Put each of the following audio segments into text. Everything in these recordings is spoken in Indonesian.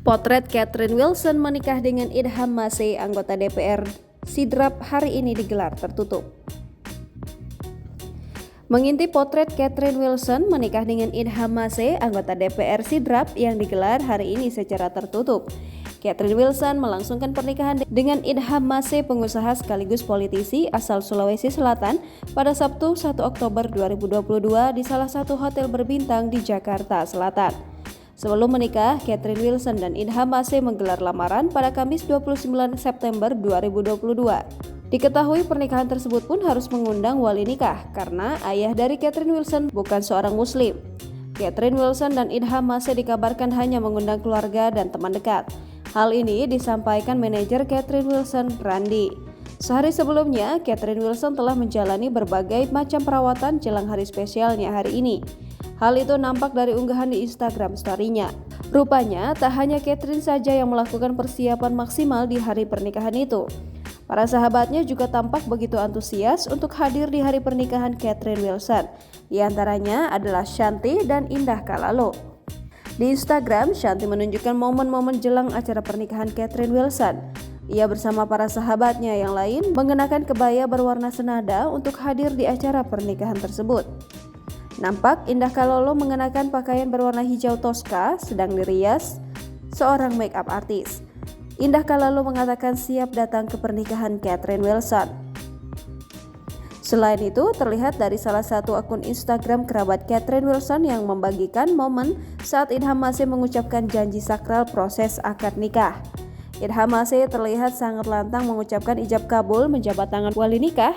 Potret Catherine Wilson menikah dengan Idham Masih, anggota DPR Sidrap, hari ini digelar tertutup. Mengintip potret Catherine Wilson menikah dengan Idham Masih, anggota DPR Sidrap yang digelar hari ini secara tertutup. Catherine Wilson melangsungkan pernikahan dengan Idham Masih, pengusaha sekaligus politisi asal Sulawesi Selatan, pada Sabtu 1 Oktober 2022 di salah satu hotel berbintang di Jakarta Selatan. Sebelum menikah, Catherine Wilson dan Idham Masih menggelar lamaran pada Kamis 29 September 2022. Diketahui pernikahan tersebut pun harus mengundang wali nikah karena ayah dari Catherine Wilson bukan seorang muslim. Catherine Wilson dan Idham Masih dikabarkan hanya mengundang keluarga dan teman dekat. Hal ini disampaikan manajer Catherine Wilson, Randy. Sehari sebelumnya, Catherine Wilson telah menjalani berbagai macam perawatan jelang hari spesialnya hari ini. Hal itu nampak dari unggahan di Instagram story-nya. Rupanya, tak hanya Catherine saja yang melakukan persiapan maksimal di hari pernikahan itu. Para sahabatnya juga tampak begitu antusias untuk hadir di hari pernikahan Catherine Wilson. Di antaranya adalah Shanti dan Indah Kalalo. Di Instagram, Shanti menunjukkan momen-momen jelang acara pernikahan Catherine Wilson. Ia bersama para sahabatnya yang lain mengenakan kebaya berwarna senada untuk hadir di acara pernikahan tersebut. Nampak Indah Kalalo mengenakan pakaian berwarna hijau toska sedang dirias seorang make up artis. Indah Kalalo mengatakan siap datang ke pernikahan Catherine Wilson. Selain itu, terlihat dari salah satu akun Instagram kerabat Catherine Wilson yang membagikan momen saat Idham Masih mengucapkan janji sakral proses akad nikah. Idham Masih terlihat sangat lantang mengucapkan ijab kabul menjabat tangan wali nikah.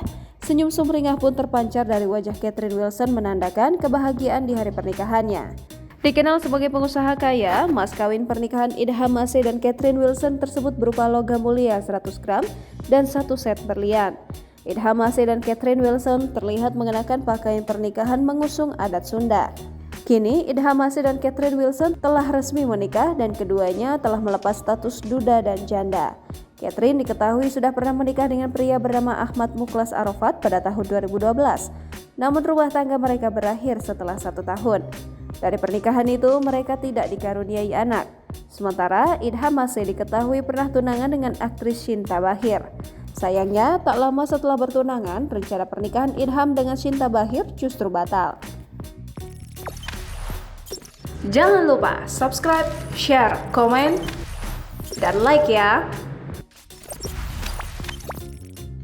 Senyum sumringah pun terpancar dari wajah Catherine Wilson menandakan kebahagiaan di hari pernikahannya. Dikenal sebagai pengusaha kaya, mas kawin pernikahan Idham Masih dan Catherine Wilson tersebut berupa logam mulia 100 gram dan satu set berlian. Idham Masih dan Catherine Wilson terlihat mengenakan pakaian pernikahan mengusung adat Sunda. Kini, Idham Masih dan Catherine Wilson telah resmi menikah dan keduanya telah melepas status duda dan janda. Catherine diketahui sudah pernah menikah dengan pria bernama Ahmad Muklas Arafat pada tahun 2012. Namun rumah tangga mereka berakhir setelah 1 tahun. Dari pernikahan itu mereka tidak dikaruniai anak. Sementara Idham Masih diketahui pernah tunangan dengan aktris Shinta Bahir. Sayangnya tak lama setelah bertunangan, rencana pernikahan Idham dengan Shinta Bahir justru batal. Jangan lupa subscribe, share, komen, dan like ya.